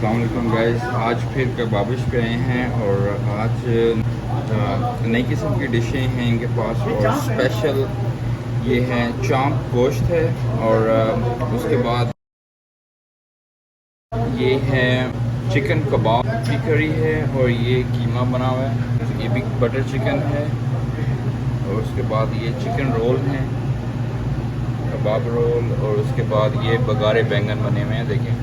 अस्सलाम वालेकुम गाइस। आज फिर कबाबिश पे आए हैं और आज नई किस्म की डिशें हैं इनके पास। और स्पेशल ये है चांप गोश्त है और उसके बाद ये है चिकन कबाब की करी है और ये कीमा बना हुआ है। ये भी बटर चिकन है और उसके बाद ये चिकन रोल हैं, कबाब रोल। और उसके बाद ये बगारे बैंगन बने हुए हैं, देखें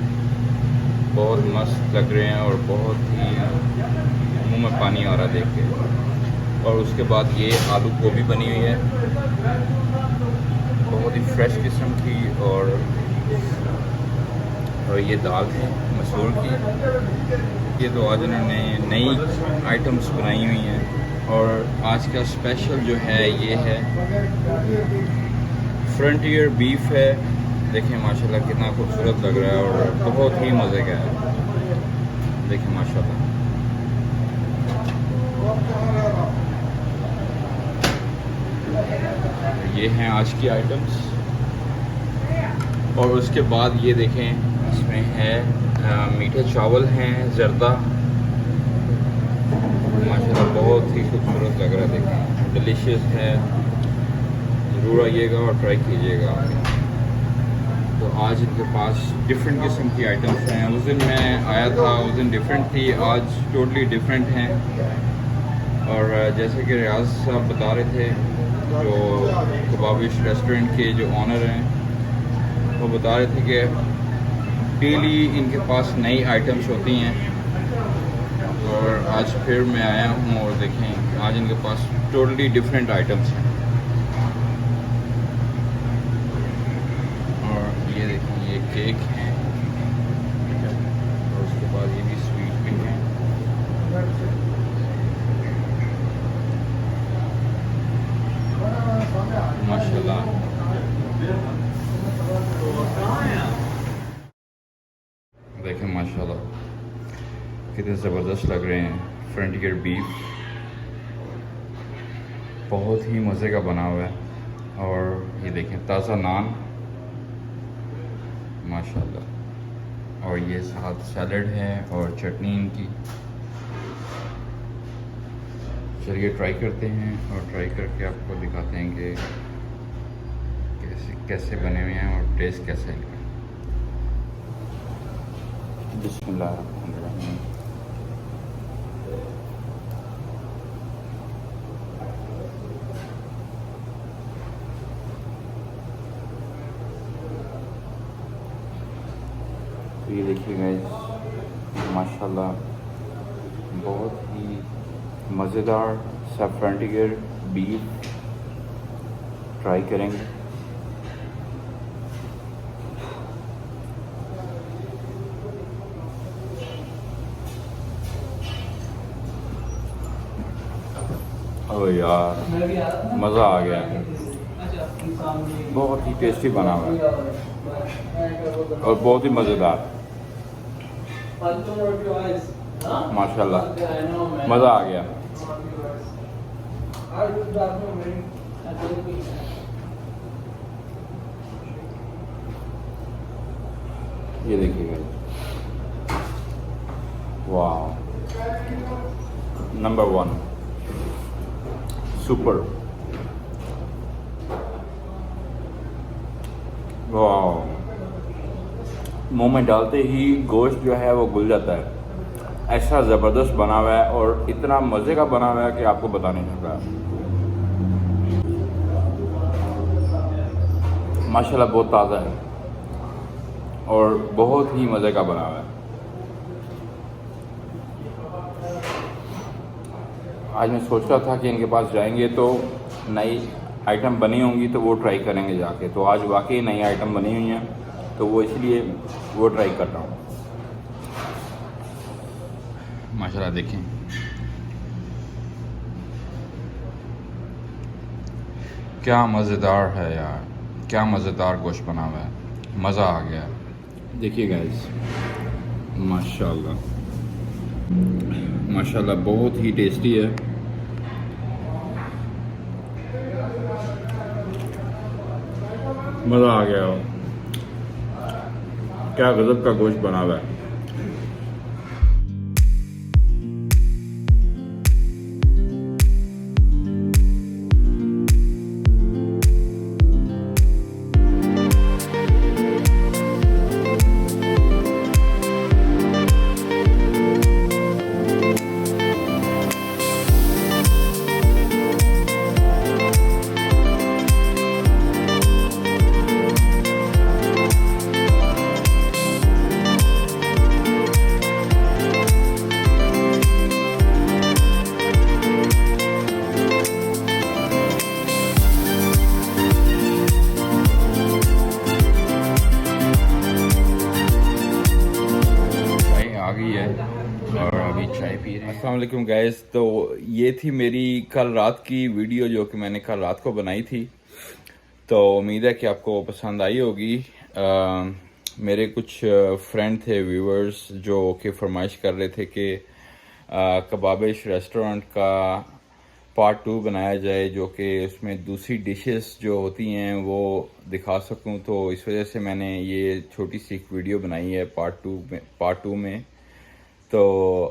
बहुत मस्त लग रहे हैं और बहुत ही मुंह में पानी आ रहा है देख के। और उसके बाद ये आलू गोभी बनी हुई है, बहुत ही फ्रेश किस्म की। और ये दाल है मसूर की। ये तो आज इन्होंने नई आइटम्स बनाई हुई हैं। और आज का स्पेशल जो है ये है फ्रंटियर बीफ है। देखें माशाल्लाह कितना खूबसूरत लग रहा है और बहुत ही मज़े का है। देखें माशाल्लाह। ये हैं आज की आइटम्स। और उसके बाद ये देखें इसमें है मीठे चावल हैं, जर्दा, माशाल्लाह बहुत ही खूबसूरत लग रहा है। देखें डिलीशियस है, ज़रूर आइएगा और ट्राई कीजिएगा। तो आज इनके पास डिफरेंट किस्म की आइटम्स हैं। उस दिन मैं आया था, उस दिन डिफरेंट थी, आज टोटली डिफरेंट हैं। और जैसे कि रियाज साहब बता रहे थे, जो कबाबिश रेस्टोरेंट के जो ऑनर हैं, वो बता रहे थे कि डेली इनके पास नई आइटम्स होती हैं। और आज फिर मैं आया हूँ और देखें आज इनके पास टोटली डिफरेंट आइटम्स हैं। ये देखें ये केक हैं, ठीक है। और उसके बाद ये भी स्वीट भी हैं। माशाल्लाह देखें माशाल्लाह कितने ज़बरदस्त लग रहे हैं। फ्रंटियर बीफ बहुत ही मज़े का बना हुआ है। और ये देखें ताज़ा नान माशाल्लाह। और ये साथ सैलड है और चटनी इनकी। चलिए ट्राई करते हैं और ट्राई करके आपको दिखाते हैं कि कैसे बने हुए हैं और टेस्ट कैसे है। बिस्मिल्लाहिर्रहमानिर्रहीम। तो ये देखिए गाइस माशाल्लाह बहुत ही मज़ेदार सा फ्रंटियर बीफ ट्राई करेंगे। ओ यार मज़ा आ गया, बहुत ही टेस्टी बना हुआ है और बहुत ही मज़ेदार माशाल्लाह, मज़ा आ गया। ये देखिएगा, वाह, नंबर 1 सुपर। वाह, मुंह में डालते ही गोश्त जो है वो घुल जाता है। ऐसा ज़बरदस्त बना हुआ है और इतना मज़े का बना हुआ है कि आपको बता नहीं सकता। माशाल्लाह बहुत ताज़ा है और बहुत ही मज़े का बना हुआ है। आज मैं सोच रहा था कि इनके पास जाएंगे तो नई आइटम बनी होंगी तो वो ट्राई करेंगे जाके। तो आज वाकई नई आइटम बनी हुई हैं तो वो इसलिए वो ट्राई कर रहा हूँ। माशाल्लाह देखें क्या मज़ेदार है यार, क्या मज़ेदार गोश्त बना हुआ है, मज़ा आ गया। देखिए गाइस माशाल्लाह माशाल्लाह बहुत ही टेस्टी है। मज़ा आ गया, क्या गज़ब का गोश्त बना हुआ है। अस्सलाम वालेकुम गाइस। तो ये थी मेरी कल रात की वीडियो जो कि मैंने कल रात को बनाई थी। तो उम्मीद है कि आपको पसंद आई होगी। मेरे कुछ फ्रेंड थे, व्यूअर्स, जो कि फरमाइश कर रहे थे कि कबाबिश रेस्टोरेंट का पार्ट 2 बनाया जाए, जो कि उसमें दूसरी डिशेस जो होती हैं वो दिखा सकूं। तो इस वजह से मैंने ये छोटी सी एक वीडियो बनाई है पार्ट टू में। तो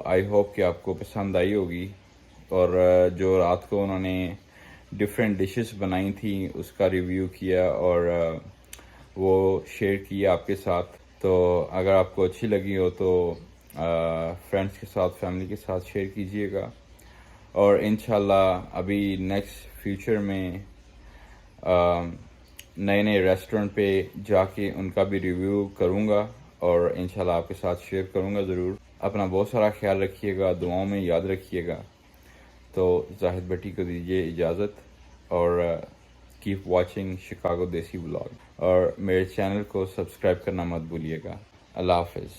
आई होप कि आपको पसंद आई होगी। और जो रात को उन्होंने डिफरेंट डिशेस बनाई थी उसका रिव्यू किया और वो शेयर किया आपके साथ। तो अगर आपको अच्छी लगी हो तो फ्रेंड्स के साथ, फैमिली के साथ शेयर कीजिएगा। और इंशाल्लाह अभी नेक्स्ट फ्यूचर में नए नए रेस्टोरेंट पे जाके उनका भी रिव्यू करूँगा और इंशाल्लाह आपके साथ शेयर करूँगा ज़रूर। अपना बहुत सारा ख्याल रखिएगा, दुआओं में याद रखिएगा। तो जाहिद भट्टी को दीजिए इजाज़त और कीप वाचिंग शिकागो देसी व्लॉग, और मेरे चैनल को सब्सक्राइब करना मत भूलिएगा। अल्लाह हाफिज़।